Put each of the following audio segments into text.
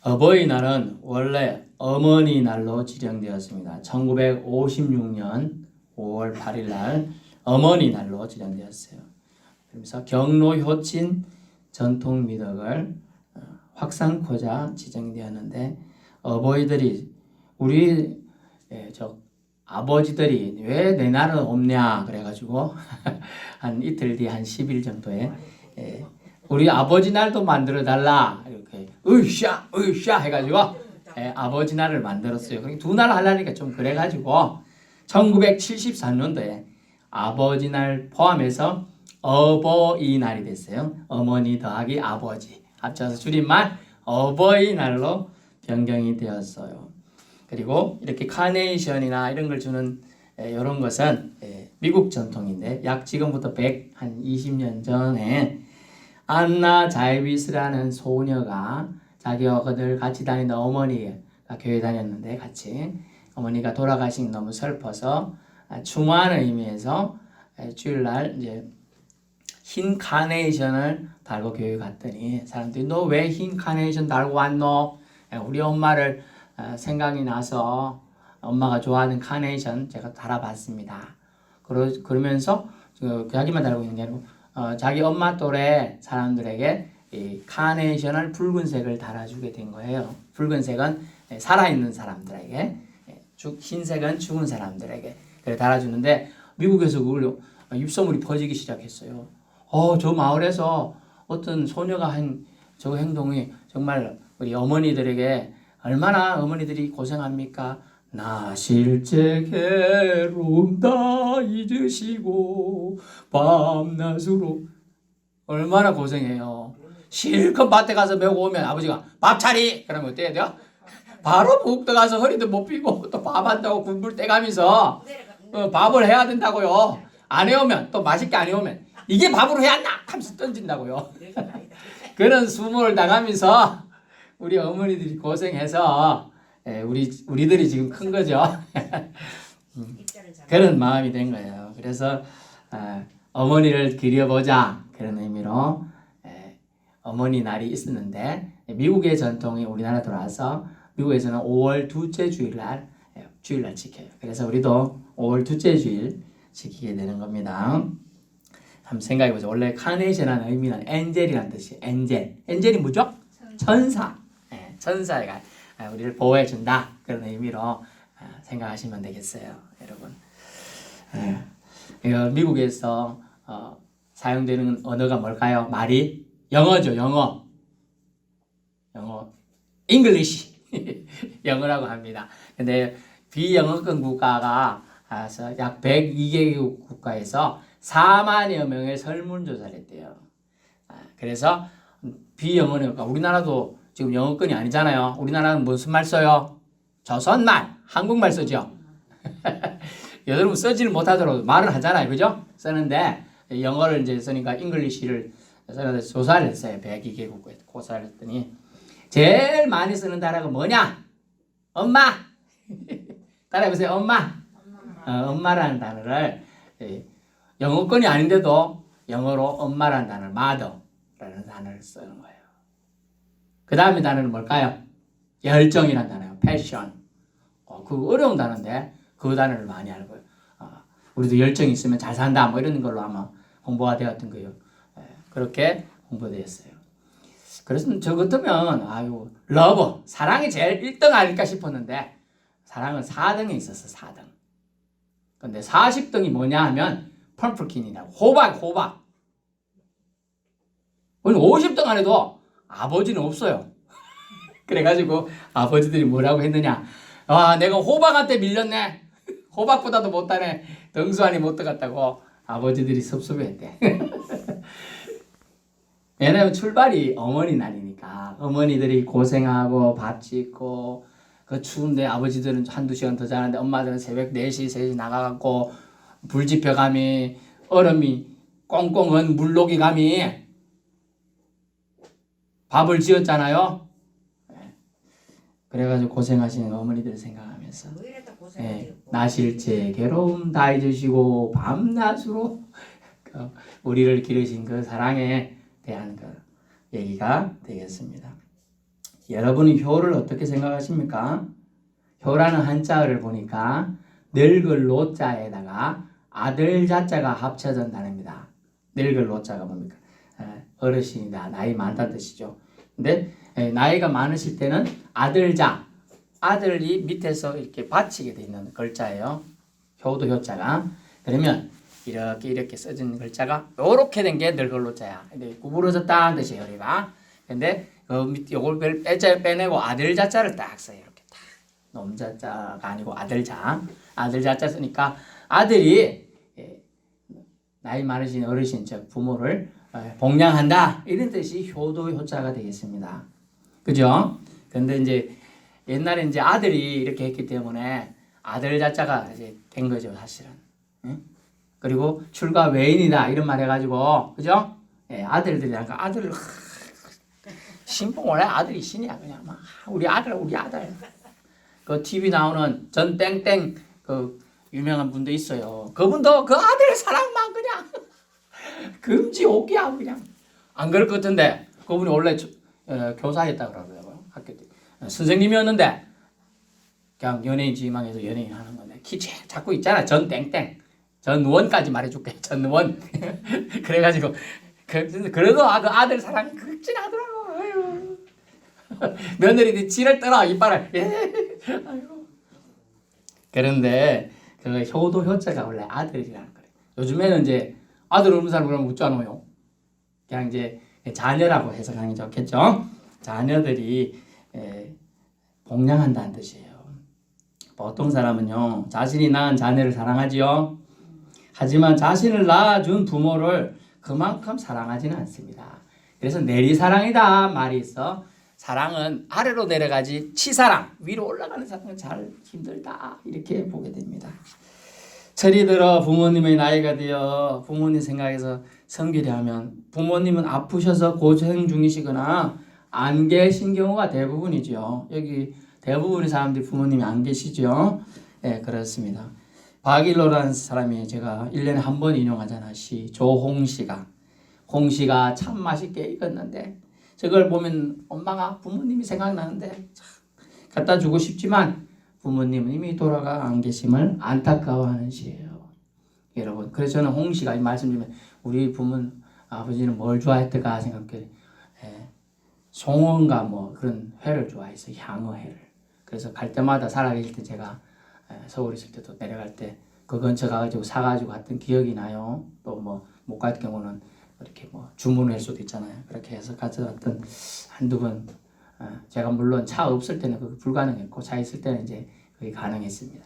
어버이날은 원래 어머니날로 지정되었습니다. 1956년 5월 8일 날 어머니날로 지정되었어요. 그래서 경로 효친 전통 미덕을 확산코자 지정되었는데 어버이들이 우리 아버지들이 왜 내 날은 없냐 그래가지고 한 이틀 뒤 한 10일 정도에 우리 아버지 날도 만들어 달라 이렇게 으쌰 해가지고 아버지 날을 만들었어요. 그러니까 두 날 하려니까 좀 그래가지고 1974년도에 아버지 날 포함해서 어버이날이 됐어요. 어머니 더하기 아버지 합쳐서 줄임말 어버이날로 변경이 되었어요. 그리고 이렇게 카네이션이나 이런 걸 주는 이런 것은 미국 전통인데 약 지금부터 120년 전에 안나 자이비스라는 소녀가 자기와 그들 같이 다니는 어머니가 교회 다녔는데 같이 어머니가 돌아가신 너무 슬퍼서 추모하는 의미에서 주일날 이제 흰 카네이션을 달고 교회 갔더니 사람들이 너 왜 흰 카네이션 달고 왔노? 우리 엄마를 생각이 나서 엄마가 좋아하는 카네이션 제가 달아봤습니다. 그러면서 자기만 달고 있는 게 아니고 자기 엄마 또래 사람들에게 이 카네이션을 붉은색을 달아주게 된 거예요. 붉은색은 살아있는 사람들에게, 흰색은 죽은 사람들에게 달아주는데 미국에서 그걸 입소문이 퍼지기 시작했어요. 저 마을에서 어떤 소녀가 한 저 행동이 정말 우리 어머니들에게 얼마나 어머니들이 고생합니까? 나 실제 괴로움 다 잊으시고 밤낮으로 얼마나 고생해요. 실컷 밭에 가서 메고 오면 아버지가 밥 차리! 그러면 어때야 돼요? 바로 푹 들어가서 허리도 못 펴고 또 밥 한다고 군불 떼가면서 밥을 해야 된다고요. 안 해오면 또 맛있게 안 해오면 이게 밥으로 해야 한다! 하면서 던진다고요. 그런 수모를 당하면서 우리 어머니들이 고생해서 우리들이 지금 큰 거죠. 그런 마음이 된 거예요. 그래서 어머니를 기려보자 그런 의미로 어머니 날이 있었는데 미국의 전통이 우리나라 들어와서 미국에서는 5월 둘째 주일날 지켜요. 그래서 우리도 5월 둘째 주일 지키게 되는 겁니다. 한번 생각해보죠. 원래 카네이션이라는 의미는 엔젤이라는 뜻이에요. 엔젤이 뭐죠? 천사. 천사가 우리를 보호해준다. 그런 의미로 생각하시면 되겠어요. 여러분. 미국에서 사용되는 언어가 뭘까요? 말이 영어죠. 영어. English. 영어라고 합니다. 근데 비영어권 국가가 약 102개국 국가에서 4만여 명의 설문조사를 했대요. 그래서 비영어니까 우리나라도 지금 영어권이 아니잖아요. 우리나라는 무슨 말 써요? 조선말, 한국말 쓰죠. 여러분 쓰지를 못하더라도 말을 하잖아요. 그죠? 쓰는데 영어를 이제 쓰니까 잉글리시를 써서 조사를 했어요. 102개국에 조사를 했더니 제일 많이 쓰는 단어가 뭐냐? 엄마! 따라해보세요. 엄마! 엄마라는 단어를 영어권이 아닌데도 영어로 엄마라는 단어를 mother라는 단어를 쓰는 거예요. 그 다음에 단어는 뭘까요? 열정이라는 단어예요. passion. 그 어려운 단어인데 그 단어를 많이 알고요. 우리도 열정이 있으면 잘 산다 뭐 이런 걸로 아마 홍보가 되었던 거예요. 그렇게 홍보되었어요. 그래서 저 같으면 러브, 사랑이 제일 1등 아닐까 싶었는데 사랑은 4등에 있었어. 4등. 근데 40등이 뭐냐 하면 펌프킨이라고 호박. 오늘 50등 안에도 아버지는 없어요. 그래가지고 아버지들이 뭐라고 했느냐? 내가 호박한테 밀렸네. 호박보다도 못하네. 등수안이 못 들어갔다고 아버지들이 섭섭해했대. 왜냐면 출발이 어머니 날이니까 어머니들이 고생하고 밥 짓고 그 추운데 아버지들은 한두 시간 더 자는데 엄마들은 새벽 4시, 3시 나가갖고 불 지펴감이 얼음이 꽁꽁은 물녹이 감이 밥을 지었잖아요. 그래가지고 고생하시는 어머니들 생각하면서 나실제 괴로움 다 잊으시고 밤낮으로 우리를 기르신 그 사랑에 대한 그 얘기가 되겠습니다. 여러분이 효를 어떻게 생각하십니까? 효라는 한자어를 보니까 늙을 노자에다가 아들 자자가 합쳐진 단어입니다. 늙을 노자가 뭡니까? 어르신이다, 나이 많다는 뜻이죠. 근데 나이가 많으실 때는 아들자, 아들이 밑에서 이렇게 받치게 돼 있는 글자예요. 효도 효자가. 그러면 이렇게 써진 글자가 요렇게 된 게 늙을 노자야. 근데 구부러졌다는 뜻이에요, 우리가. 근데 요걸 빼내고 아들 자자를 딱 써요. 이렇게 딱. 놈자자가 아니고 아들자. 아들 자자 쓰니까 아들이 나이 많으신 어르신, 즉 부모를 복양한다. 이런 뜻이 효도 효자가 되겠습니다. 그죠? 근데 이제 옛날에 이제 아들이 이렇게 했기 때문에 아들 자자가 이제 된 거죠, 사실은. 응? 그리고 출가 외인이다 이런 말 해가지고, 그죠? 아들들이니까 아들 신봉 원래 아들이 신이야. 그냥 막 우리 아들. 그 TV 나오는 전 땡땡 그 유명한 분도 있어요. 그분도 그 아들 사랑만 그냥 금지 오기야 그냥. 안 그럴 것 같은데 그분이 원래 교사였다 그러더라고요. 학교 때 선생님이었는데 그냥 연예인 지망해서 연예인 하는 건데 키 자꾸 있잖아. 전 땡땡 전원까지 말해줄게. 전원. 그래가지고 그래도 그 아들 사랑이 극진하더라고. 아유. 며느리들이 지를 떨어 이빨을. 아이고. 그런데 그 효도 효자가 원래 아들이라는 거예요. 요즘에는 이제 아들 없는 사람 그러면 웃잖아요. 그냥 이제 자녀라고 해석하는 게 좋겠죠. 자녀들이 복양한다는 뜻이에요. 보통 사람은요, 자신이 낳은 자녀를 사랑하지요. 하지만 자신을 낳아준 부모를 그만큼 사랑하지는 않습니다. 그래서 내리사랑이다 말이 있어. 사랑은 아래로 내려가지 치사랑, 위로 올라가는 사랑은 잘 힘들다 이렇게 보게 됩니다. 철이 들어 부모님의 나이가 되어 부모님 생각해서 섬기려 하면 부모님은 아프셔서 고생 중이시거나 안 계신 경우가 대부분이죠. 여기 대부분의 사람들이 부모님이 안 계시죠. 네, 그렇습니다. 박일로라는 사람이 제가 1년에 한 번 인용하잖아. 시 조홍시가. 홍시가 참 맛있게 익었는데 저걸 보면 엄마가 부모님이 생각나는데 참 갖다 주고 싶지만 부모님은 이미 돌아가 안 계심을 안타까워하는 시예요. 여러분, 그래서 저는 홍시가 이 말씀 주면 우리 부모 아버지는 뭘 좋아했을까 생각해. 송어인가 뭐 그런 회를 좋아했어요. 향어회를. 그래서 갈 때마다 살아계실 때 제가 서울 있을 때도 내려갈 때 그 근처 가가지고 사가지고 갔던 기억이 나요. 또 뭐 못 갈 경우는 이렇게 뭐 주문할 수도 있잖아요. 그렇게 해서 가져왔던 한두 번. 제가 물론 차 없을 때는 그게 불가능했고 차 있을 때는 이제 그게 가능했습니다.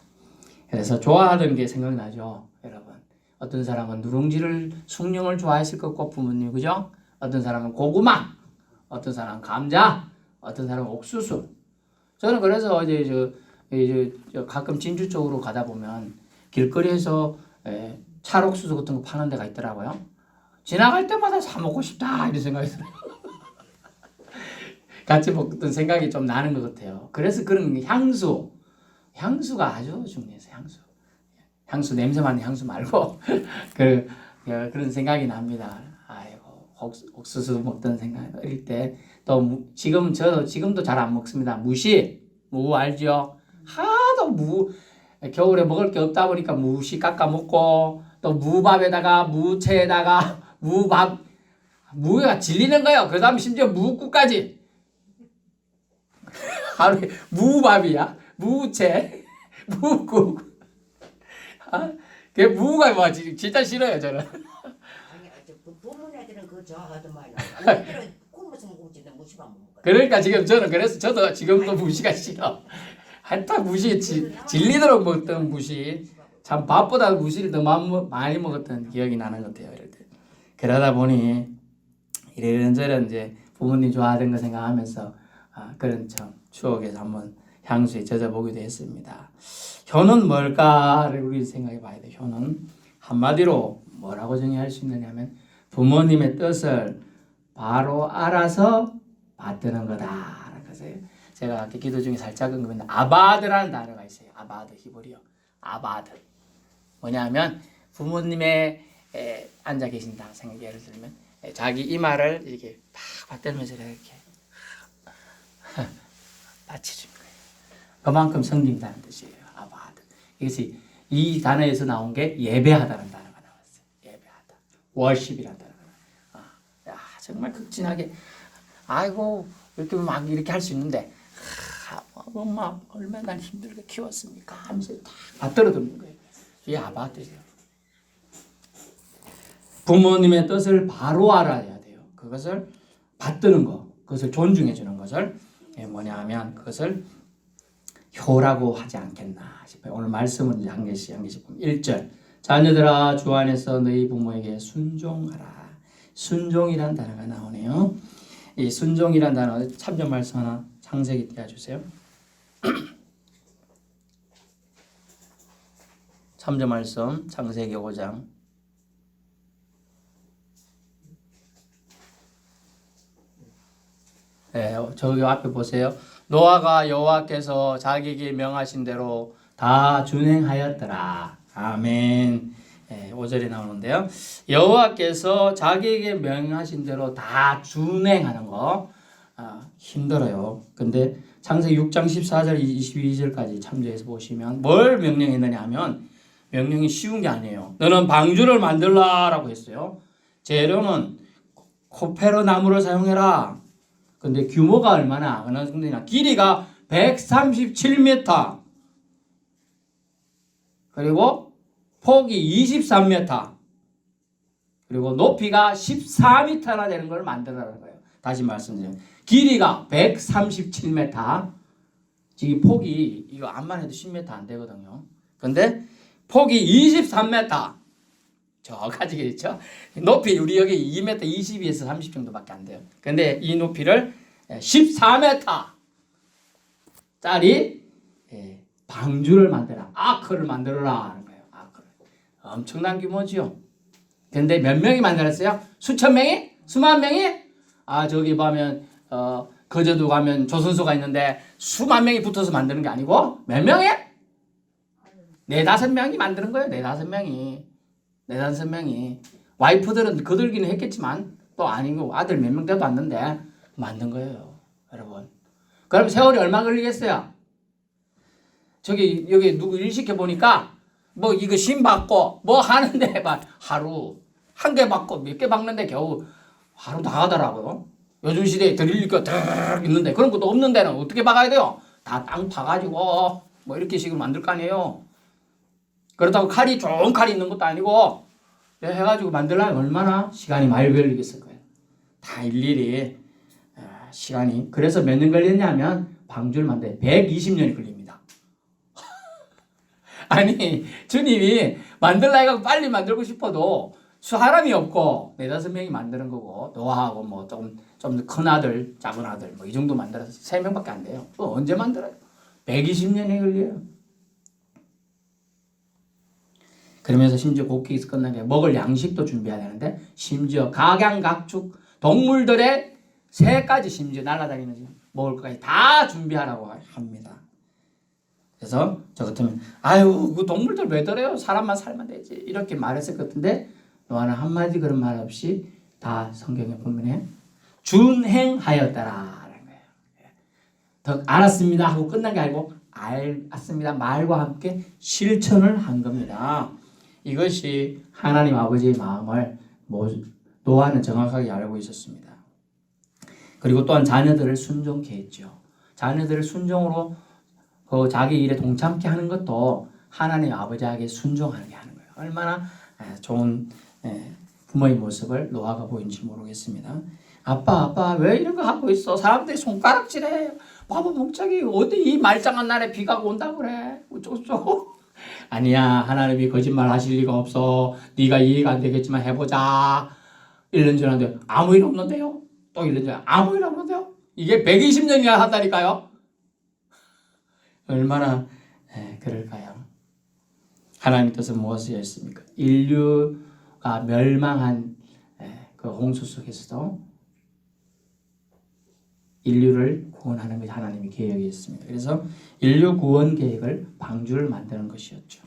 그래서 좋아하던 게 생각나죠, 여러분. 어떤 사람은 누룽지를 숭늉을 좋아했을 것 같고 부모님, 그죠? 어떤 사람은 고구마, 어떤 사람은 감자, 어떤 사람은 옥수수. 저는 그래서 이제 저 가끔 진주 쪽으로 가다 보면 길거리에서 찰옥수수 같은 거 파는 데가 있더라고요. 지나갈 때마다 사 먹고 싶다 이런 생각이 들어요. 같이 먹던 생각이 좀 나는 것 같아요. 그래서 그런 향수가 아주 중요해서 향수 냄새 맡는 향수 말고 그런 생각이 납니다. 아이고 옥수수 먹던 생각 어릴 때 또 지금도 잘 안 먹습니다. 무 알죠? 하도 무 겨울에 먹을 게 없다 보니까 무시 깎아 먹고 또 무밥에다가 무채에다가 무가 질리는 거예요. 그 다음 심지어 무국까지 하루에 무밥이야. 무채 무국. 그 무가 뭐 진짜 싫어요 저는. 아니 부모님 애들은 그거 좋아하더만. 애들은 굶어서 먹지는 무시밥 먹는 거야. 그러니까 지금 저는 그래서 저도 지금도 무시가 싫어. 한타 무시 질리도록 먹던 무시. 참 밥보다 무시를 더 많이 먹었던 기억이 나는 것 같아요. 이럴 때. 그러다 보니 이런저런 이제 부모님 좋아하던 거 생각하면서 그런 참 추억에서 한번 향수에 젖어보기도 했습니다. 효는 뭘까를 우리 생각해 봐야 돼요. 효는 한마디로 뭐라고 정의할 수 있느냐면 부모님의 뜻을 바로 알아서 받드는 거다. 그래서 제가 아까 기도 중에 살짝 언급했는데 아바드라는 단어가 있어요. 아바드 히브리어. 아바드. 뭐냐면 부모님의 앉아 계신다 생각 예를 들면 자기 이마를 이렇게 팍 받들면서 이렇게 받아치신 거예요. 그만큼 섬긴다는 뜻이에요. 아바하다. 이것이 이 단어에서 나온 게 예배하다는 단어가 나왔어요. 예배하다. 월십이라는 단어가 나왔어요. 야, 정말 극진하게 아이고 이렇게 막 이렇게 할 수 있는데 엄마 얼마나 힘들게 키웠습니까 하면서 다 받들어 듣는 거예요. 이게 아바 뜻이에요. 부모님의 뜻을 바로 알아야 돼요. 그것을 받드는 거, 그것을 존중해 주는 것을 뭐냐 하면 그것을 효라고 하지 않겠나 싶어요. 오늘 말씀은 이제 한 개씩 보면 1절 자녀들아 주 안에서 너희 부모에게 순종하라. 순종이란 단어가 나오네요. 이 순종이란 단어 참조 말씀 하나 창세기 떼어주세요. 참조 말씀 창세기 5장 네, 저기 앞에 보세요. 노아가 여호와께서 자기에게 명하신 대로 다 준행하였더라. 아멘. 네, 5절에 나오는데요. 여호와께서 자기에게 명하신 대로 다 준행하는 거 힘들어요. 근데 창세기 6장 14절 22절까지 참조해서 보시면 뭘 명령했느냐 하면 명령이 쉬운 게 아니에요. 너는 방주를 만들라라고 했어요. 재료는 코페르 나무를 사용해라. 근데 규모가 얼마나 어느 정도냐? 길이가 137m 그리고 폭이 23m 그리고 높이가 14m나 되는 걸 만들어라는 거예요. 다시 말씀드리면 길이가 137m 지금 폭이 이거 암만 해도 10m 안 되거든요. 근데 폭이 23m 저까지 있죠. 높이 우리 여기 2m 22에서 30 정도밖에 안 돼요. 근데 이 높이를 14m 짜리 방주를 만들어 아크를 만들어라 하는 거예요. 아크를. 엄청난 규모지요. 근데 몇 명이 만들었어요? 수천 명이? 수만 명이? 저기 보면 거제도 가면 조선소가 있는데 수만 명이 붙어서 만드는 게 아니고 몇 명이? 4-5명이 만드는 거예요. 4-5명이 와이프들은 거들기는 했겠지만 또 아니고 아들 몇 명 돼도 왔는데 만든 거예요. 여러분. 그럼 세월이 얼마 걸리겠어요? 저기 여기 누구 일 시켜보니까 뭐 이거 심 받고 뭐 하는데 막 하루 한 개 받고 몇 개 받는데 겨우 하루 다 가더라고요. 요즘 시대에 드릴 거 딱 있는데 그런 것도 없는 데는 어떻게 박아야 돼요? 다 땅 파가지고 뭐 이렇게 식으로 만들 거 아니에요. 그렇다고 칼이 좋은 칼이 있는 것도 아니고 해가지고 만들려면 얼마나 시간이 많이 걸리겠을 거예요. 다 일일이 시간이 그래서 몇 년 걸렸냐면 방주를 만들 120년이 걸립니다. 아니 주님이 만들라 해가지고 빨리 만들고 싶어도 사람이 없고 4-5명이 만드는 거고 노아하고 뭐 좀 큰 아들 작은 아들 뭐 이 정도 만들어서 3명밖에 안 돼요. 또 언제 만들어요? 120년이 걸려요. 그러면서 심지어 곡기에서 끝난 게 먹을 양식도 준비해야 되는데 심지어 각양각축 동물들의 새까지 심지어 날아다니는 먹을 것까지 다 준비하라고 합니다. 그래서 저 같으면 아유 그 동물들 왜 저래요? 사람만 살면 되지 이렇게 말했을 것 같은데 노아는 한마디 그런 말 없이 다 성경에 보면 준행하였다라는 거예요. 더 알았습니다 하고 끝난 게 아니고 알았습니다 말과 함께 실천을 한 겁니다. 이것이 하나님 아버지의 마음을 노아는 정확하게 알고 있었습니다. 그리고 또한 자녀들을 순종케 했죠. 자녀들을 순종으로 자기 일에 동참케 하는 것도 하나님 아버지에게 순종하게 하는 거예요. 얼마나 좋은 부모의 모습을 노아가 보인지 모르겠습니다. 아빠 왜 이런 거 하고 있어? 사람들이 손가락질해. 바보 멍청이 어디 이 말짱한 날에 비가 온다고 그래. 어쩌고 아니야 하나님이 거짓말 하실 리가 없어. 네가 이해가 안 되겠지만 해보자. 1년 지났는데 아무 일 없는데요. 또 1년 전에 아무 일 없는데요. 이게 120년이나 한다니까요. 얼마나 그럴까요? 하나님 뜻은 무엇이었습니까? 인류가 멸망한 그 홍수 속에서도 인류를 구원하는 것이 하나님의 계획이었습니다. 그래서 인류 구원 계획을 방주를 만드는 것이었죠.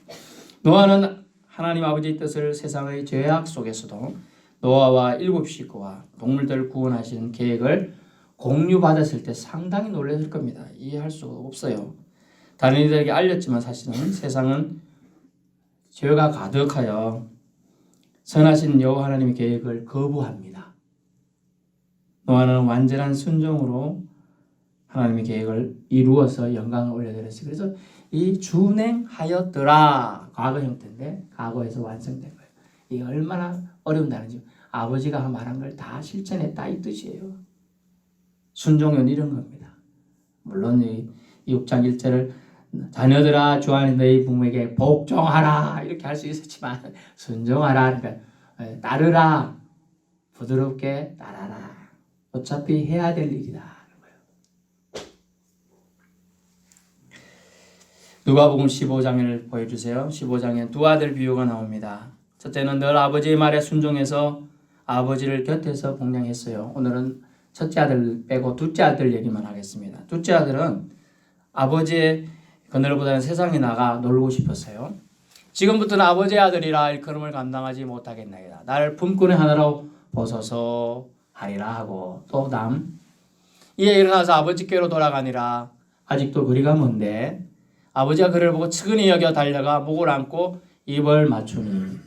노아는 하나님 아버지의 뜻을 세상의 죄악 속에서도 노아와 7 식구와 동물들을 구원하시는 계획을 공유받았을 때 상당히 놀랐을 겁니다. 이해할 수가 없어요. 다른 이들에게 알렸지만 사실은 세상은 죄가 가득하여 선하신 여호와 하나님의 계획을 거부합니다. 노아는 완전한 순종으로 하나님의 계획을 이루어서 영광을 올려드렸어요. 그래서 이 준행하였더라 과거 형태인데 과거에서 완성된 거예요. 이게 얼마나 어려운 단어인지 아버지가 말한 걸 다 실천했다 이 뜻이에요. 순종은 이런 겁니다. 물론 이 6장 1절을 자녀들아 주 안에 너희 부모에게 복종하라 이렇게 할 수 있었지만 순종하라 그러니까 따르라 부드럽게 따라라 어차피 해야 될 일이다 하는 거예요. 누가복음 15장을 보여주세요. 15장에 두 아들 비유가 나옵니다. 첫째는 늘 아버지의 말에 순종해서 아버지를 곁에서 봉양했어요. 오늘은 첫째 아들 빼고 둘째 아들 얘기만 하겠습니다. 둘째 아들은 아버지의 그늘보다는 세상에 나가 놀고 싶었어요. 지금부터는 아버지의 아들이라 일컬음을 감당하지 못하겠나이다. 나를 품꾼의 하나로 벗어서 하리라 하고 또 다음 이에 일어나서 아버지께로 돌아가니라. 아직도 거리가 먼데 아버지가 그를 보고 측은히 여겨 달려가 목을 안고 입을 맞추니.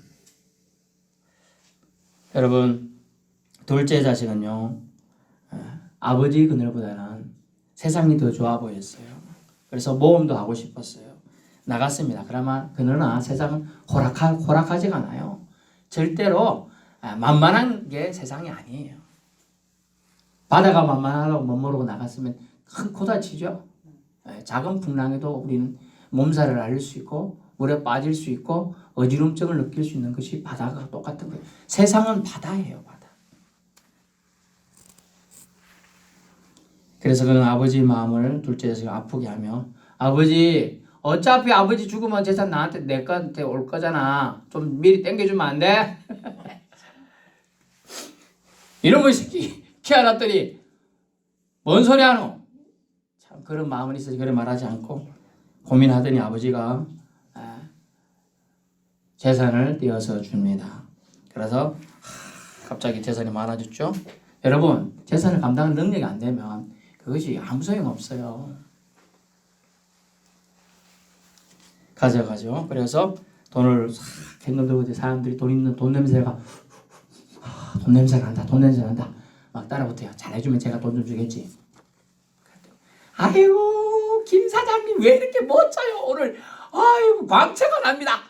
여러분 둘째 자식은요 아버지 그늘보다는 세상이 더 좋아 보였어요. 그래서 모험도 하고 싶었어요. 나갔습니다. 그러나 그러나 세상은 호락하지가 않아요. 절대로 만만한 게 세상이 아니에요. 바다가 만만하다고 못 모르고 나갔으면 큰 코다치죠. 작은 풍랑에도 우리는 몸살을 앓을 수 있고 물에 빠질 수 있고 어지럼증을 느낄 수 있는 것이 바다가 똑같은 거예요. 세상은 바다예요. 바다. 그래서 그는 아버지의 마음을 둘째 자식이 아프게 하며 아버지 어차피 아버지 죽으면 재산 나한테 내한테 올 거잖아. 좀 미리 땡겨주면 안 돼? 이놈의 새끼 키워놨더니 뭔 소리 하노? 참 그런 마음은 있어서 그래 말하지 않고 고민하더니 아버지가 재산을 떼어서 줍니다. 그래서 갑자기 재산이 많아졌죠. 여러분 재산을 감당할 능력이 안 되면 그것이 아무 소용 없어요. 가져가죠. 그래서 돈을 싹 했는데 사람들이 돈 있는 돈 냄새가 돈 냄새가 난다. 돈 냄새 난다. 막 따라붙어요. 잘해주면 제가 돈 좀 주겠지. 아이고 김 사장님 왜 이렇게 멋져요 오늘. 아이고 광채가 납니다.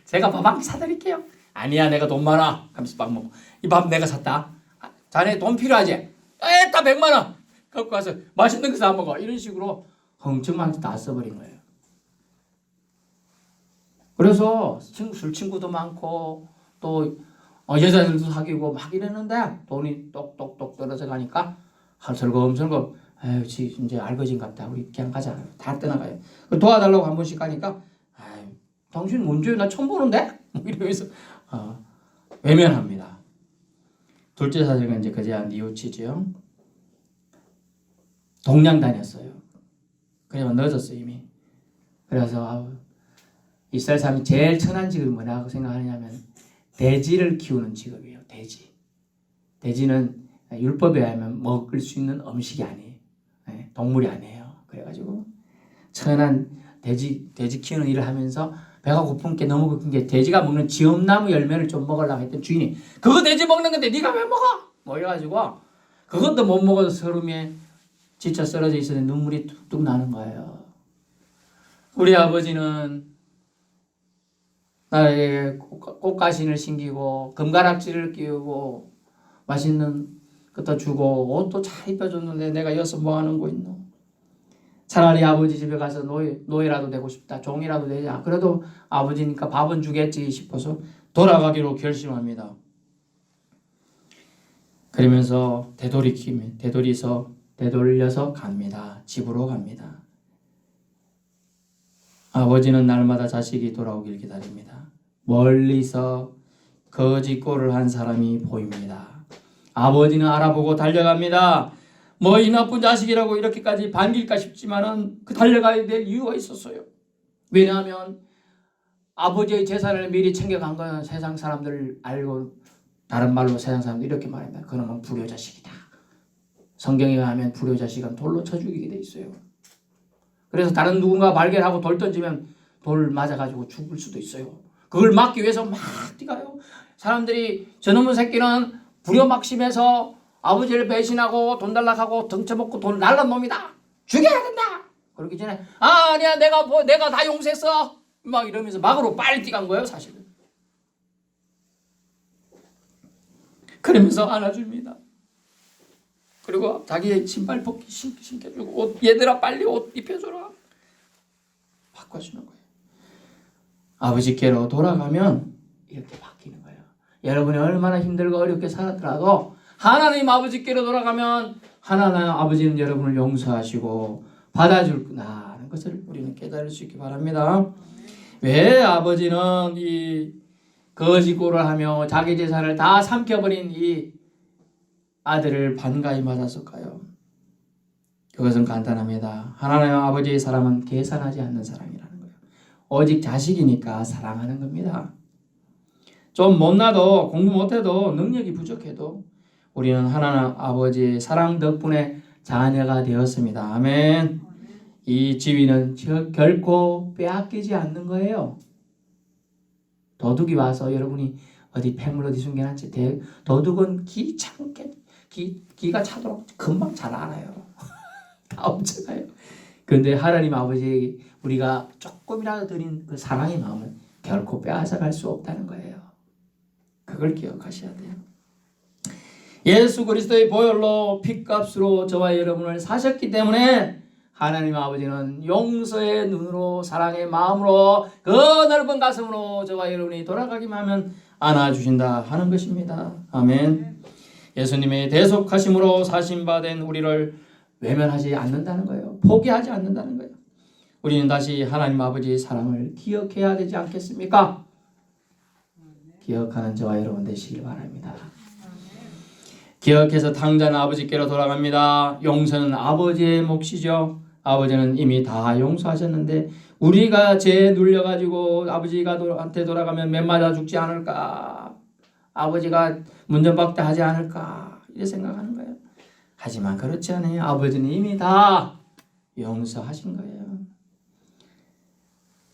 제가 밥 한 끼 사드릴게요. 아니야 내가 돈 많아. 하면서 밥 먹고 이 밥 내가 샀다. 자네 돈 필요하지? 에따 100만 원 갖고 가서 맛있는 거 사 먹어. 이런 식으로 엉청망청 다 써버린 거예요. 그래서 술 친구도 많고 또 여자들도 사귀고 막 이랬는데 돈이 똑똑똑 떨어져 가니까 설검설검 에휴 이제 알거진 같다. 우리 그냥 가자. 다 떠나가요. 도와달라고 한 번씩 가니까 에휴 당신 뭔지 나 처음 보는데? 이러면서 외면합니다. 둘째 사정은 이제 그제야 뉘우치죠. 동양 다녔어요. 그냥 늦었어요 이미. 그래서 이스라엘 사람이 제일 천한 직업이 뭐라고 생각하느냐면 돼지를 키우는 직업이에요. 돼지. 돼지는 율법에 의하면 먹을 수 있는 음식이 아니에요. 동물이 아니에요. 그래가지고 천한 돼지 키우는 일을 하면서 배가 고픈 게 너무 고픈 게 돼지가 먹는 지엄나무 열매를 좀 먹으려고 했던 주인이 그거 돼지 먹는 건데 네가 왜 먹어? 뭐 이래가지고 그것도 못 먹어서 서름에 지쳐 쓰러져 있었는데 눈물이 뚝뚝 나는 거예요. 우리 아버지는 나에게 꽃가신을 신기고 금가락지를 끼우고 맛있는 것도 주고 옷도 잘 입혀줬는데 내가 여기서 뭐 하는 거 있노? 차라리 아버지 집에 가서 노예라도 되고 싶다. 종이라도 되자. 그래도 아버지니까 밥은 주겠지 싶어서 돌아가기로 결심합니다. 그러면서 되돌려서 갑니다. 집으로 갑니다. 아버지는 날마다 자식이 돌아오길 기다립니다. 멀리서 거지 꼴을 한 사람이 보입니다. 아버지는 알아보고 달려갑니다. 뭐 이 나쁜 자식이라고 이렇게까지 반길까 싶지만은 그 달려가야 될 이유가 있었어요. 왜냐하면 아버지의 재산을 미리 챙겨간 건 세상 사람들 알고 다른 말로 세상 사람들 이렇게 말합니다. 그놈은 불효자식이다. 성경에 의하면 불효자식은 돌로 쳐 죽이게 돼 있어요. 그래서 다른 누군가 발견하고 돌 던지면 돌 맞아가지고 죽을 수도 있어요. 그걸 막기 위해서 막 뛰어요. 사람들이 저놈의 새끼는 불효막심해서 아버지를 배신하고 돈 달라고 등쳐먹고 돈 날란 놈이다. 죽여야 된다. 그러기 전에 아니야 내가 다 용서했어. 막 이러면서 막으로 빨리 뛰간 거예요 사실은. 그러면서 안아줍니다. 그리고 자기의 신발 벗기 신겨주고 옷 얘들아 빨리 옷 입혀줘라. 바꿔주는 거예요. 아버지께로 돌아가면 이렇게 바뀌는 거예요. 여러분이 얼마나 힘들고 어렵게 살았더라도 하나님 아버지께로 돌아가면 하나님 아버지는 여러분을 용서하시고 받아줄구나라는 것을 우리는 깨달을 수 있기 바랍니다. 왜 아버지는 이 거짓고를 하며 자기 재산을 다 삼켜버린 이 아들을 반가이 맞았을까요? 그것은 간단합니다. 하나님 아버지의 사랑은 계산하지 않는 사랑이라는 거예요. 오직 자식이니까 사랑하는 겁니다. 좀 못나도 공부 못해도 능력이 부족해도 우리는 하나님 아버지의 사랑 덕분에 자녀가 되었습니다. 아멘. 이 지위는 결코 빼앗기지 않는 거예요. 도둑이 와서 여러분이 어디 폐물 어디 숨겨놨지? 도둑은 기가 차도록 금방 잘 알아요. 다 훔쳐가요. 그런데 하나님 아버지에게 우리가 조금이라도 드린 그 사랑의 마음은 결코 빼앗아갈 수 없다는 거예요. 그걸 기억하셔야 돼요. 예수 그리스도의 보혈로 핏값으로 저와 여러분을 사셨기 때문에 하나님 아버지는 용서의 눈으로 사랑의 마음으로 그 넓은 가슴으로 저와 여러분이 돌아가기만 하면 안아주신다 하는 것입니다. 아멘. 예수님의 대속하심으로 사심받은 우리를 외면하지 않는다는 거예요. 포기하지 않는다는 거예요. 우리는 다시 하나님 아버지의 사랑을 기억해야 되지 않겠습니까? 기억하는 저와 여러분 되시길 바랍니다. 기억해서 당자는 아버지께로 돌아갑니다. 용서는 아버지의 몫이죠. 아버지는 이미 다 용서하셨는데 우리가 죄 눌려가지고 아버지가 한테 돌아가면 매 맞아 죽지 않을까? 아버지가 문전박대하지 않을까? 이렇게 생각하는 거예요. 하지만 그렇지 않아요. 아버지는 이미 다 용서하신 거예요.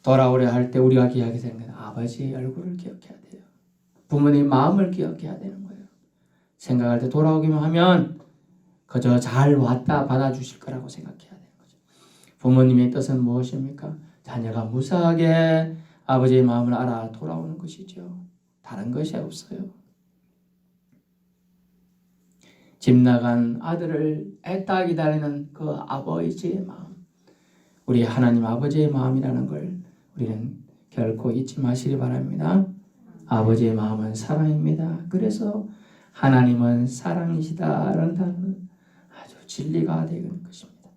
돌아오려 할 때 우리가 기억해야 되는 건 아버지의 얼굴을 기억해야 돼요. 부모님 마음을 기억해야 되는 거예요. 생각할 때 돌아오기만 하면 그저 잘 왔다 받아주실 거라고 생각해야 되는 거죠. 부모님의 뜻은 무엇입니까? 자녀가 무사하게 아버지의 마음을 알아 돌아오는 것이죠. 다른 것이 없어요. 집 나간 아들을 애타 기다리는 그 아버지의 마음, 우리 하나님 아버지의 마음이라는 걸 우리는 결코 잊지 마시기 바랍니다. 아버지의 마음은 사랑입니다. 그래서 하나님은 사랑이시다라는 단어는 아주 진리가 되는 것입니다.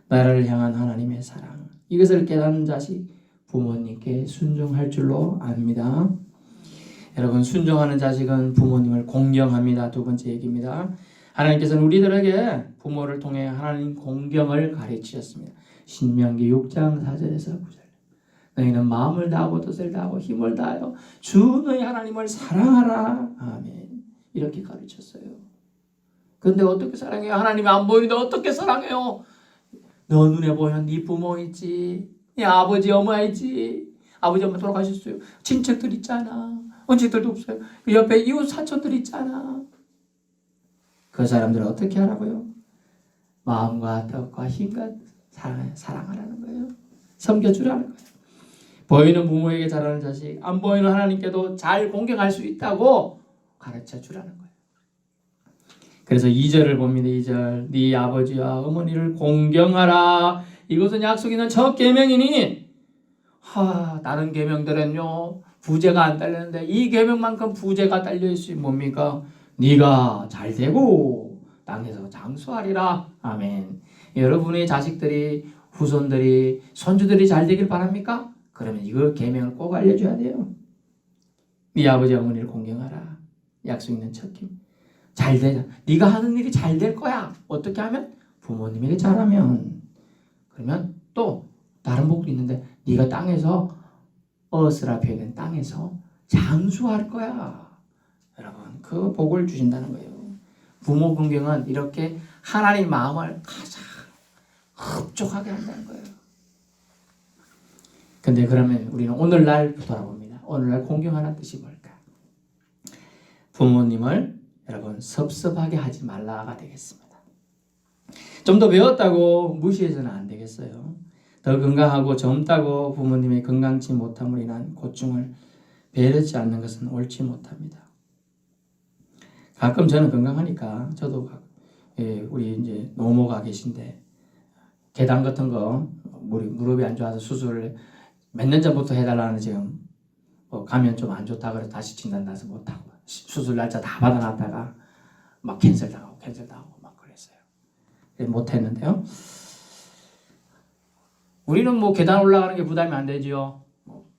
나를 향한 하나님의 사랑, 이것을 깨닫는 자식 부모님께 순종할 줄로 압니다. 여러분, 순종하는 자식은 부모님을 공경합니다. 두 번째 얘기입니다. 하나님께서는 우리들에게 부모를 통해 하나님 공경을 가르치셨습니다. 신명기 6장 4절에서 9절. 너희는 마음을 다하고 뜻을 다하고 힘을 다하여 주 너희 하나님을 사랑하라. 아멘. 이렇게 가르쳤어요. 그런데 어떻게 사랑해요? 하나님이 안 보이는데 어떻게 사랑해요? 너 눈에 보이는 네 부모 있지, 네 아버지 엄마 있지. 아버지 엄마 돌아가셨어요. 친척들 있잖아. 언제들도 없어요. 그 옆에 이웃 사촌들 있잖아. 그 사람들을 어떻게 하라고요? 마음과 뜻과 힘과 사랑하라는 거예요. 섬겨주라는 거예요. 보이는 부모에게 잘하는 자식, 안 보이는 하나님께도 잘 공경할 수 있다고 가르쳐 주라는 거예요. 그래서 2절을 봅니다. 2절. 네 아버지와 어머니를 공경하라. 이것은 약속 있는 첫 계명이니 다른 계명들은요 부제가 안 딸리는데 이 계명만큼 부제가 딸려 있으니 뭡니까? 네가 잘 되고 땅에서 장수하리라. 아멘. 여러분의 자식들이, 후손들이, 손주들이 잘 되길 바랍니까? 그러면 이거 계명을 꼭 알려줘야 돼요. 네 아버지 어머니를 공경하라. 약속 있는 첫 계명. 잘 되자. 네가 하는 일이 잘 될 거야. 어떻게 하면? 부모님에게 잘하면. 그러면 또 다른 복도 있는데 네가 땅에서 어스라 표현된 땅에서 장수할 거야. 여러분, 그 복을 주신다는 거예요. 부모 공경은 이렇게 하나님 마음을 가장 흡족하게 한다는 거예요. 근데 그러면 우리는 오늘날 돌아봅니다. 오늘날 공경하는 뜻이 뭘까? 부모님을 여러분 섭섭하게 하지 말라가 되겠습니다. 좀 더 배웠다고 무시해서는 안 되겠어요. 더 건강하고 젊다고 부모님의 건강치 못함으로 인한 고충을 배려치 않는 것은 옳지 못합니다. 가끔 저는 건강하니까 저도 우리 이제 노모가 계신데 계단 같은 거 무릎이 안 좋아서 수술을 몇 년 전부터 해달라는 지금 가면 좀 안 좋다 그래서 다시 진단 나서 못하고 수술 날짜 다 받아놨다가 막 캔슬 당하고 막 그랬어요. 못했는데요. 우리는 뭐 계단 올라가는 게 부담이 안 되지요.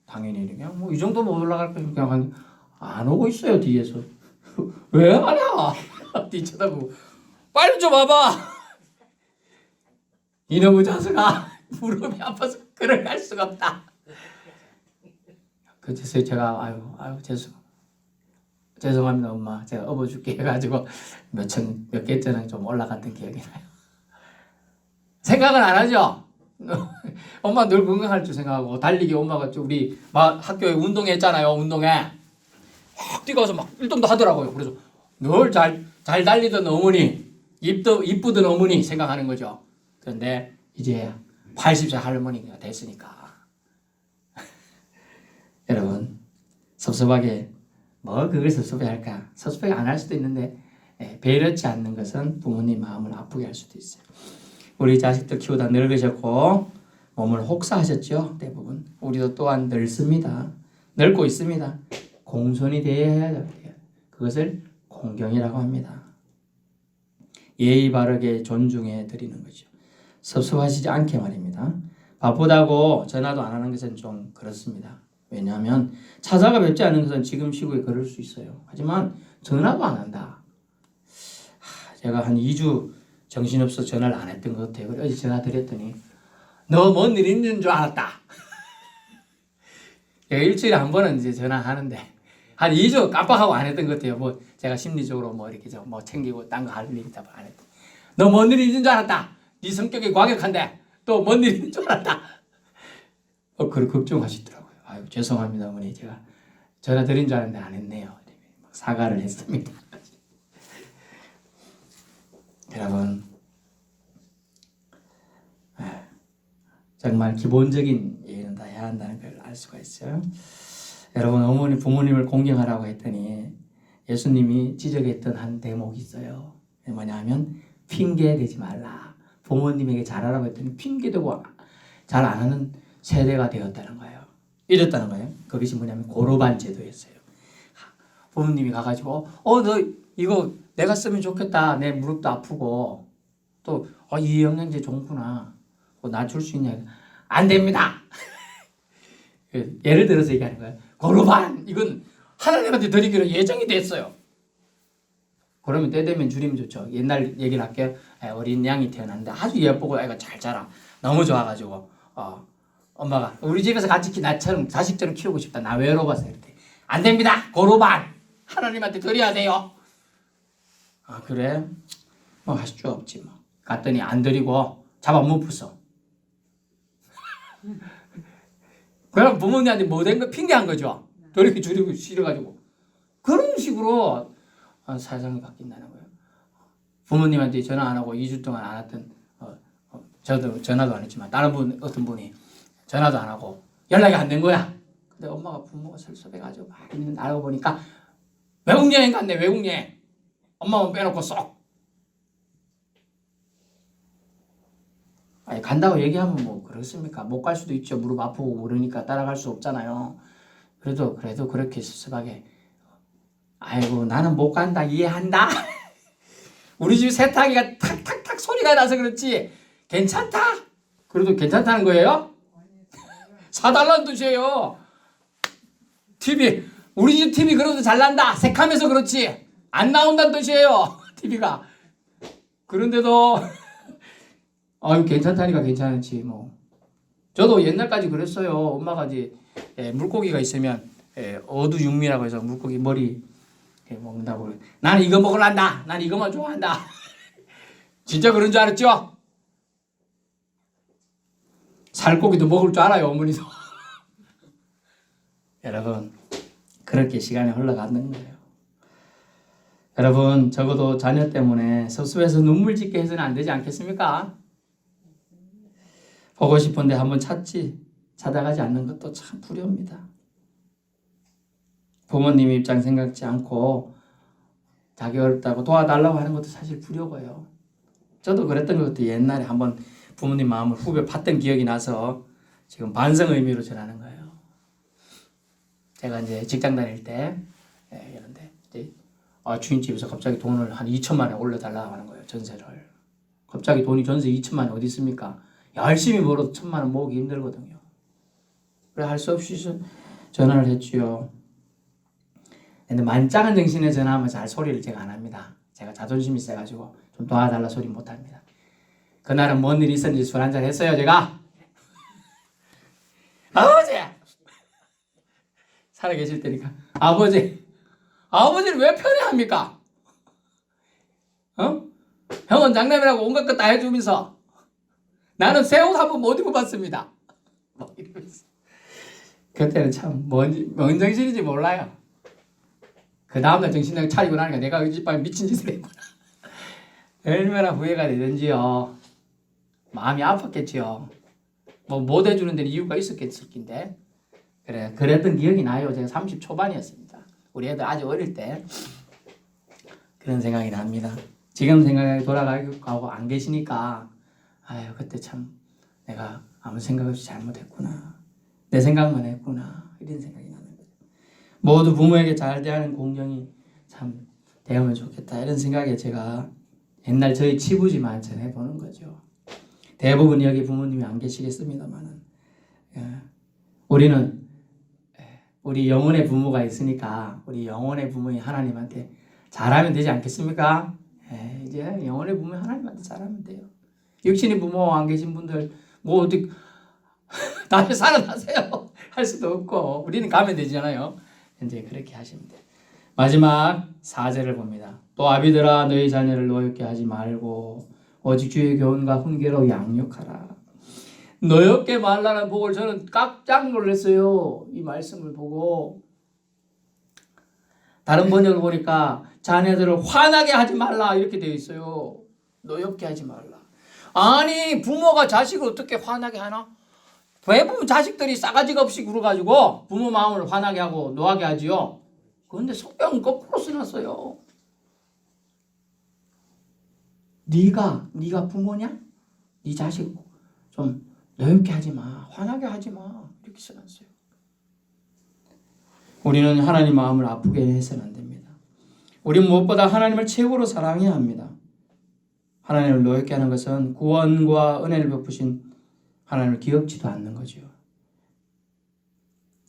당연히 그냥 뭐 이 정도 못 올라갈 거면 그냥 안 오고 있어요 뒤에서. 왜 안 와? 뒤 쳐다보고 빨리 좀 와봐. 이놈의 자식아 무릎이 아파서 걸어갈 수가 없다. 그래서 제가 아유 죄송합니다 엄마 제가 업어줄게 해가지고 몇 개째는 좀 올라갔던 기억이 나요. 생각은 안 하죠. 엄마 늘 건강할 줄 생각하고 달리기 엄마가 우리 학교에 운동했잖아요. 운동회 뛰어가서 막 1등도 하더라고요. 그래서 늘 잘 달리던 어머니 이쁘던 어머니 생각하는 거죠. 그런데 이제 80세 할머니가 됐으니까 여러분 섭섭하게 그걸 섭섭해 할까? 섭섭하게 안 할 수도 있는데 배려치 않는 것은 부모님 마음을 아프게 할 수도 있어요. 우리 자식들 키우다 늙으셨고 몸을 혹사하셨죠. 대부분 우리도 또한 늙습니다. 늙고 있습니다. 공손히 대해야 돼요. 그것을 공경이라고 합니다. 예의 바르게 존중해 드리는 거죠. 섭섭하시지 않게 말입니다. 바쁘다고 전화도 안 하는 것은 좀 그렇습니다. 왜냐하면 찾아가 뵙지 않는 것은 지금 시국에 그럴 수 있어요. 하지만 전화도 안 한다. 제가 한 2주 정신없어 전화를 안 했던 것 같아요. 어제 전화 드렸더니 너 뭔 일 있는 줄 알았다. 일주일에 한 번은 이제 전화하는데 한 2주 깜빡하고 안 했던 것 같아요. 뭐 제가 심리적으로 뭐 이렇게 뭐 챙기고 딴 거 할 일 있다 안 했더니 너 뭔 일 있는 줄 알았다. 네 성격이 과격한데 또 뭔 일 있는 줄 알았다. 그걸 걱정하시더라고요. 아유 죄송합니다 어머니 제가 전화 드린 줄 알았는데 안 했네요. 사과를 했습니다. 여러분 정말 기본적인 예의는 다 해야 한다는 걸 알 수가 있어요. 여러분 부모님을 공경하라고 했더니 예수님이 지적했던 한 대목이 있어요. 뭐냐면 핑계 대지 말라. 부모님에게 잘하라고 했더니 핑계대고 잘 안 하는 세대가 되었다는 거예요. 이랬다는 거예요. 그것이 뭐냐면 고르반 제도였어요. 부모님이 가가지고 너 이거 내가 쓰면 좋겠다. 내 무릎도 아프고 또 이 영양제 좋구나. 나 줄 수 있냐? 안 됩니다. 예를 들어서 얘기하는 거예요. 고르반 이건 하나님한테 드리기로 예정이 됐어요. 그러면 때 되면 주리면 좋죠. 옛날 얘기를 할게요. 어린 양이 태어났는데 아주 예쁘고 애가 잘 자라. 너무 좋아가지고 엄마가 우리 집에서 같이 나처럼 자식처럼 키우고 싶다. 나 외로워서 이렇게 안 됩니다. 고르반 하나님한테 드려야 돼요. 그래? 뭐 할 수 없지 뭐. 갔더니 안 드리고 잡아먹었어. 그럼 부모님한테 못된 거 핑계한 거죠. 이렇게 줄이고 싫어가지고 그런 식으로 세상이 바뀐다는 거예요. 부모님한테 전화 안 하고 2주 동안 안 했던 저도 전화도 안 했지만 다른 어떤 분이 전화도 안 하고 연락이 안 된 거야. 근데 엄마가 부모가 설섭해가지고 막 있는 알고 보니까 외국 여행 갔네. 외국 여행. 엄마만 빼놓고 쏙. 간다고 얘기하면 뭐 그렇습니까? 못 갈 수도 있죠. 무릎 아프고 모르니까 따라갈 수 없잖아요. 그래도 그렇게 섭섭하게 아이고 나는 못 간다 이해한다. 우리 집 세탁기가 탁탁탁 소리가 나서 그렇지 괜찮다. 그래도 괜찮다는 거예요? 사달라는 뜻이에요. TV 우리 집 TV 그래도 잘 난다. 새카매서 그렇지 안 나온다는 뜻이에요. TV가 그런데도 괜찮다니까 괜찮지 뭐. 저도 옛날까지 그랬어요. 엄마가 이제 물고기가 있으면 어두육미라고 해서 물고기 머리 먹는다고. 나는 이거 먹으란다. 난 이거만 좋아한다. 진짜 그런 줄 알았죠? 살코기도 먹을 줄 알아요, 어머니도. 여러분, 그렇게 시간이 흘러가는 거예요. 여러분, 적어도 자녀 때문에 섭섭해서 눈물 짓게 해서는 안 되지 않겠습니까? 보고 싶은데 한번 찾아가지 않는 것도 참 불효입니다. 부모님 입장 생각지 않고 자기 어렵다고 도와달라고 하는 것도 사실 불효고요. 저도 그랬던 것 같아요. 옛날에 한번 부모님 마음을 후벼 봤던 기억이 나서 지금 반성 의미로 전하는 거예요. 제가 이제 직장 다닐 때 이런데 주인집에서 갑자기 돈을 한 2천만 원 올려달라고 하는 거예요. 전세를. 갑자기 돈이 전세 2천만 원 어디 있습니까? 열심히 벌어도 1,000만 원 모으기 힘들거든요. 그래 할 수 없이 전화를 했지요. 근데 만장한 정신에 전화하면 잘 소리를 제가 안 합니다. 제가 자존심이 세가지고 좀 도와달라 소리 못 합니다. 그날은 뭔 일이 있었는지 술 한잔 했어요, 제가. 아버지! 살아계실 때니까. 아버지를 왜 편애합니까? 형은 장남이라고 온갖 것 다 해주면서 나는 새 옷 한 번 못 입어봤습니다. 이러면서. 그때는 참 뭔 정신인지 몰라요. 그 다음날 정신 차리고 나니까 내가 이 집안에 미친 짓을 했구나. 얼마나 후회가 되든지요. 마음이 아팠겠지요. 뭐 못 해주는 데는 이유가 있었겠을 낀데. 그래, 그랬던 기억이 나요. 제가 30 초반이었습니다. 우리 애들 아주 어릴 때. 그런 생각이 납니다. 지금 생각이 돌아가고 안 계시니까, 아유, 그때 참 내가 아무 생각 없이 잘못했구나. 내 생각만 했구나. 이런 생각이 나는 거죠. 모두 부모에게 잘 대하는 공경이 참 되면 좋겠다. 이런 생각에 제가 옛날 저희 치부지만 전해보는 거죠. 대부분 여기 부모님이 안 계시겠습니다만은, 우리는 우리 영혼의 부모가 있으니까 우리 영혼의 부모인 하나님한테 잘하면 되지 않겠습니까? 이제 영혼의 부모인 하나님한테 잘하면 돼요. 육신의 부모 안 계신 분들 뭐 어디 다시 살아나세요 할 수도 없고 우리는 가면 되잖아요. 이제 그렇게 하시면 돼요. 마지막 4절을 봅니다. 또 아비들아 너희 자녀를 노엽게 하지 말고 오직 주의 교훈과 훈계로 양육하라. 노엽게 말라는 복을 저는 깜짝 놀랐어요. 이 말씀을 보고. 다른 번역을 보니까 자녀들을 화나게 하지 말라 이렇게 되어 있어요. 노엽게 하지 말라. 아니 부모가 자식을 어떻게 화나게 하나? 대부분 자식들이 싸가지가 없이 굴어가지고 부모 마음을 화나게 하고 노하게 하지요. 그런데 성경은 거꾸로 써놨어요. 네가 부모냐? 네 자식 좀 노엽게 하지 마. 화나게 하지 마. 이렇게 써놨어요. 우리는 하나님 마음을 아프게 해서는 안 됩니다. 우리는 무엇보다 하나님을 최고로 사랑해야 합니다. 하나님을 노엽게 하는 것은 구원과 은혜를 베푸신 하나님을 기억지도 않는 거죠.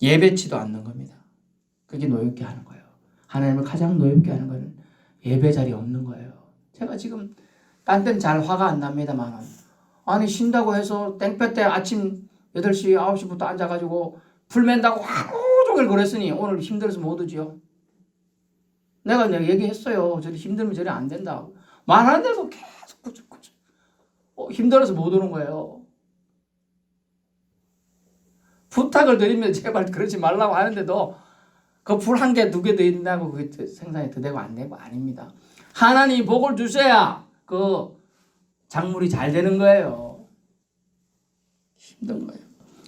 예배치도 않는 겁니다. 그게 노엽게 하는 거예요. 하나님을 가장 노엽게 하는 것은 예배 자리에 없는 거예요. 제가 지금 딴 데는 잘 화가 안 납니다만 아니 쉰다고 해서 땡볕 때 아침 8시 9시부터 앉아가지고 풀 맨다고 하루 종일 그랬으니 오늘 힘들어서 못 오지요. 내가 얘기했어요. 저리 힘들면 저리 안 된다. 말하는데도 계속 꾸죽꾸죽 힘들어서 못 오는 거예요. 부탁을 드리면 제발 그러지 말라고 하는데도 그 불 한 개, 2개 더 있다고 그게 생산이 더 되고 안 되고 아닙니다. 하나님이 복을 주셔야 그 작물이 잘 되는 거예요. 힘든 거예요.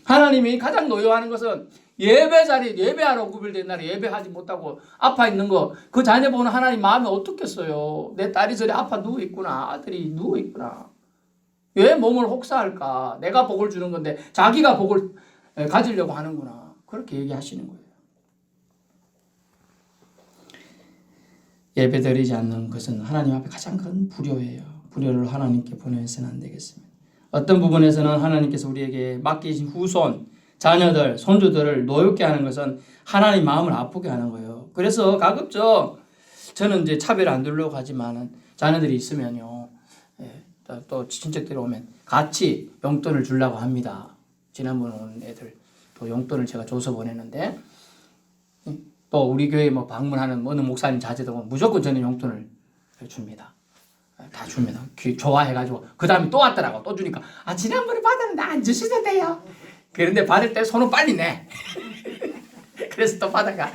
하나님이 가장 노여워하는 것은 예배 자리, 예배하러 구별된 날에 예배하지 못하고 아파 있는 거, 그 자녀 보는 하나님 마음이 어떻겠어요? 내 딸이 저리 아파 누워 있구나. 아들이 누워 있구나. 왜 몸을 혹사할까? 내가 복을 주는 건데 자기가 복을 가지려고 하는구나. 그렇게 얘기하시는 거예요. 예배 드리지 않는 것은 하나님 앞에 가장 큰 불효예요. 불효를 하나님께 보내서는 안 되겠습니다. 어떤 부분에서는 하나님께서 우리에게 맡기신 후손, 자녀들, 손주들을 노엽게 하는 것은 하나님 마음을 아프게 하는 거예요. 그래서 가급적 저는 이제 차별 안 두려고 하지만은 자녀들이 있으면요, 또 친척들이 오면 같이 용돈을 주려고 합니다. 지난번에 온 애들 또 용돈을 제가 줘서 보냈는데 또 우리 교회 뭐 방문하는 어느 목사님 자제도 무조건 저는 용돈을 줍니다. 다 줍니다. 좋아해가지고 그 다음에 또 왔더라고. 또 주니까 지난번에 받았는데 안 주셔도 돼요. 그런데 받을 때 손은 빨리 내. 그래서 또 받아가.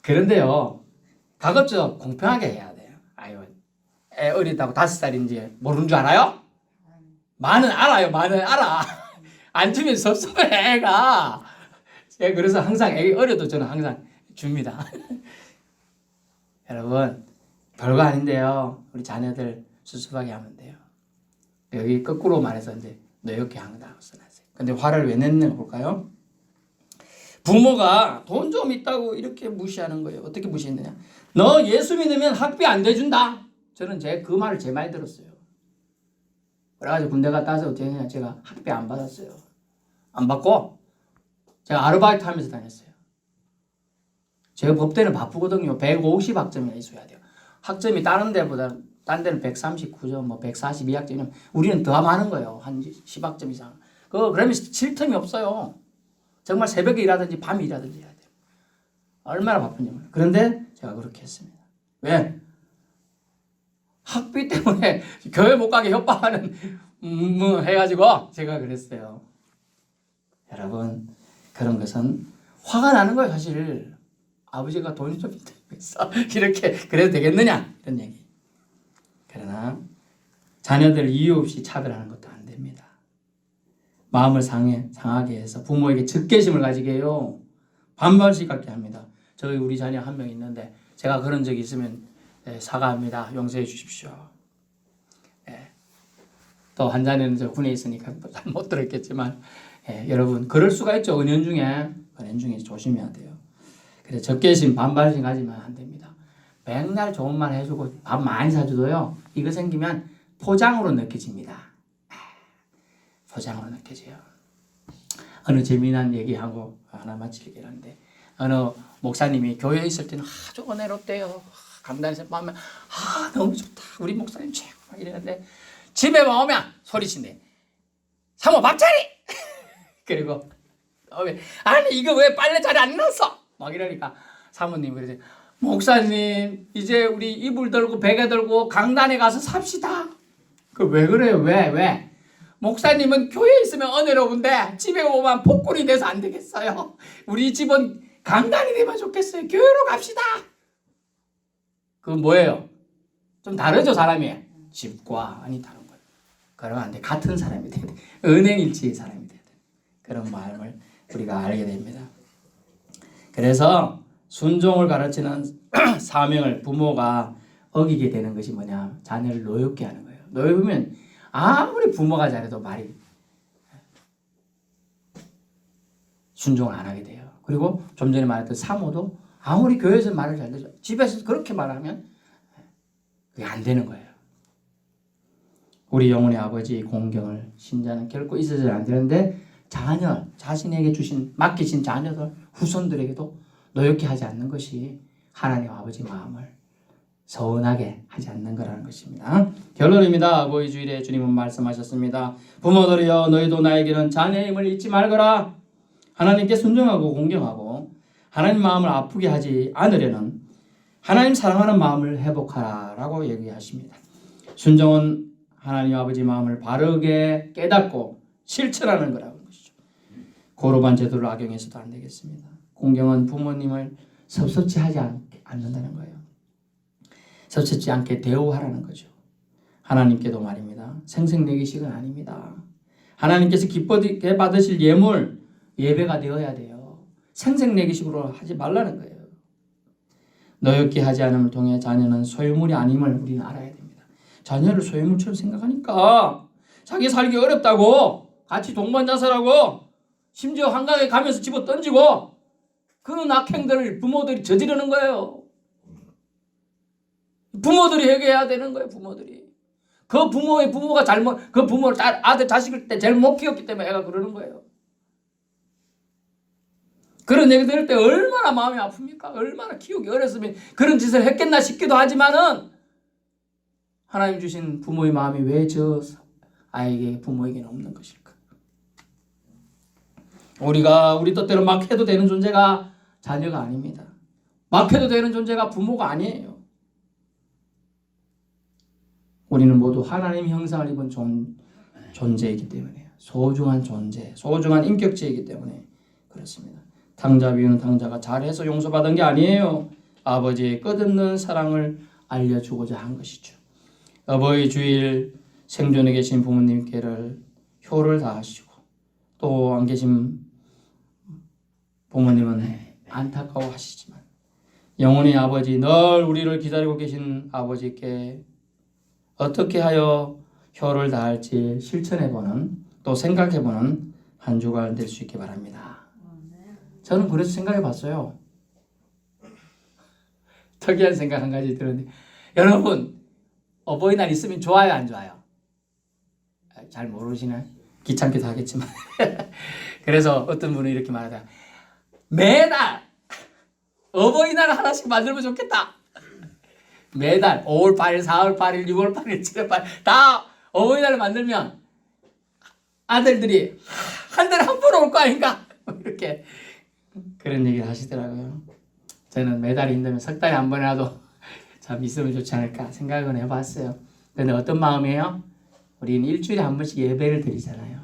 그런데요, 가급적 공평하게 해야 돼요. 아유, 애 어리다고 5살인지 모르는 줄 알아요? 많은 알아요. 많은 알아. 안 주면 섭섭해 애가. 그래서 항상 애기 어려도 저는 항상 줍니다. 여러분 별거 아닌데요. 우리 자녀들 수습하게 하면 돼요. 여기 거꾸로 말해서 이제 노엽게 한다고 써놨어요. 근데 화를 왜 냈는가 볼까요? 부모가 돈 좀 있다고 이렇게 무시하는 거예요. 어떻게 무시했느냐? 너 예수 믿으면 학비 안 대준다. 저는 그 말을 제 많이 들었어요. 그래가지고 군대 갔다 와서 어떻게 했느냐? 제가 학비 안 받았어요. 안 받고 제가 아르바이트 하면서 다녔어요. 제가 법대는 바쁘거든요. 150학점이나 있어야 돼요. 학점이 다른 데보다 딴 데는 139점, 뭐 142학점이면 우리는 더 많은 거예요. 한 10학점 이상. 그러면 쉴 틈이 없어요. 정말 새벽에 일하든지 밤에 일하든지 해야 돼요. 얼마나 바쁜지 몰라요. 그런데 제가 그렇게 했습니다. 왜? 학비 때문에 교회 못 가게 협박하는 해가지고 제가 그랬어요. 여러분 그런 것은 화가 나는 거예요. 사실 아버지가 돈이 좀 있어 이렇게 그래도 되겠느냐 이런 얘기. 그러나 자녀들 이유 없이 차별하는 것도 안 됩니다. 마음을 상하게 해서 부모에게 적개심을 가지게 해요. 반발씩 갖게 합니다. 저희 우리 자녀 한 명 있는데 제가 그런 적이 있으면 사과합니다. 용서해 주십시오. 또 한 자녀는 저 군에 있으니까 잘 못 들었겠지만 여러분 그럴 수가 있죠. 은연 중에 조심해야 돼요. 그래서 적개심 반발심 가지면 안 됩니다. 맨날 좋은 말 해주고 밥 많이 사줘도요. 이거 생기면 포장으로 느껴집니다. 포장으로 느껴져요. 어느 재미난 얘기하고 하나 마치려고 하는데 어느 목사님이 교회에 있을 때는 아주 은혜롭대요. 강단에서 보면 너무 좋다. 우리 목사님 최고 막 이랬는데 집에 오면 소리친대. 사모 밥자리! 그리고 아니 이거 왜 빨래 자리 안 넣었어? 막 이러니까 사모님이 그러지. 목사님 이제 우리 이불 들고 베개 들고 강단에 가서 삽시다. 왜 그래요? 왜? 목사님은 교회에 있으면 은혜로운데 집에 오면 폭군이 돼서 안 되겠어요. 우리 집은 강단이 되면 좋겠어요. 교회로 갑시다. 그건 뭐예요? 좀 다르죠 사람이. 집과 아니 다른 거예요. 그러면 안 돼. 같은 사람이 돼야 돼. 은행일치의 사람이 돼야 돼. 그런 마음을 우리가 알게 됩니다. 그래서 순종을 가르치는 사명을 부모가 어기게 되는 것이 뭐냐? 자녀를 노엽게 하는 거예요. 노엽으면 아무리 부모가 잘해도 말이 순종을 안 하게 돼요. 그리고 좀 전에 말했던 사모도 아무리 교회에서 말을 잘 듣죠. 집에서 그렇게 말하면 그게 안 되는 거예요. 우리 영혼의 아버지 공경을 신자는 결코 있어서는 안 되는데 자신에게 맡기신 자녀들, 후손들에게도 노엽게 하지 않는 것이 하나님 아버지 마음을 서운하게 하지 않는 거라는 것입니다. 결론입니다. 모의 주일에 주님은 말씀하셨습니다. 부모들이여 너희도 나에게는 자녀의 힘을 잊지 말거라. 하나님께 순종하고 공경하고 하나님 마음을 아프게 하지 않으려는 하나님 사랑하는 마음을 회복하라 라고 얘기하십니다. 순종은 하나님 아버지 마음을 바르게 깨닫고 실천하는 거라는 것이죠. 고르반 제도를 악용해서도 안 되겠습니다. 공경은 부모님을 섭섭지 하지 않는다는 거예요. 섭섭지 않게 대우하라는 거죠. 하나님께도 말입니다. 생색내기식은 아닙니다. 하나님께서 기쁘게 받으실 예배가 되어야 돼요. 생색내기식으로 하지 말라는 거예요. 노엽게 하지 않음을 통해 자녀는 소유물이 아님을 우리는 알아야 됩니다. 자녀를 소유물처럼 생각하니까 자기 살기 어렵다고 같이 동반자살하고 심지어 한강에 가면서 집어 던지고 그런 악행들을 부모들이 저지르는 거예요. 부모들이 해결해야 되는 거예요. 부모들이. 부모가 잘못 그 부모를 아들 자식을 때 제일 못 키웠기 때문에 애가 그러는 거예요. 그런 얘기 들을 때 얼마나 마음이 아픕니까? 얼마나 키우기 어렸으면 그런 짓을 했겠나 싶기도 하지만은 하나님 주신 부모의 마음이 왜 저 아이에게 부모에게는 없는 것일까? 우리 뜻대로 막 해도 되는 존재가 자녀가 아닙니다. 막 해도 되는 존재가 부모가 아니에요. 우리는 모두 하나님 형상을 입은 존재이기 때문에 소중한 존재, 소중한 인격체이기 때문에 그렇습니다. 탕자 비유는 탕자가 잘해서 용서받은 게 아니에요. 아버지의 끝없는 사랑을 알려주고자 한 것이죠. 어버이 주일 생존에 계신 부모님께를 효를 다하시고 또 안 계신 부모님은 안타까워하시지만 영혼의 아버지, 늘 우리를 기다리고 계신 아버지께 어떻게 하여 효를 다할지 실천해보는 또 생각해보는 한 주간 될 수 있게 바랍니다. 저는 그래서 생각해봤어요. 특이한 생각 한 가지 들었는데 여러분 어버이날 있으면 좋아요 안 좋아요? 잘 모르시나요? 귀찮기도 하겠지만 그래서 어떤 분은 이렇게 말하다 매달 어버이날 하나씩 만들면 좋겠다. 매달 5월 8일, 4월 8일, 6월 8일, 7월 8일 다 어버이날을 만들면 아들들이 한 달에 한 번 올 거 아닌가? 이렇게 그런 얘기를 하시더라고요. 저는 매달 힘들면 석 달에 한 번이라도 참 있으면 좋지 않을까 생각은 해봤어요. 근데 어떤 마음이에요? 우리는 일주일에 한 번씩 예배를 드리잖아요.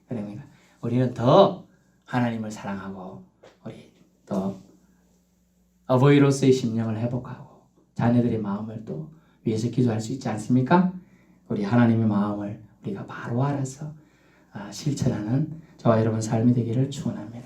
그러니까 우리는 더 하나님을 사랑하고 우리 또 어버이로서의 심령을 회복하고 자녀들의 마음을 또 위해서 기도할 수 있지 않습니까? 우리 하나님의 마음을 우리가 바로 알아서 실천하는 저와 여러분 삶이 되기를 축원합니다.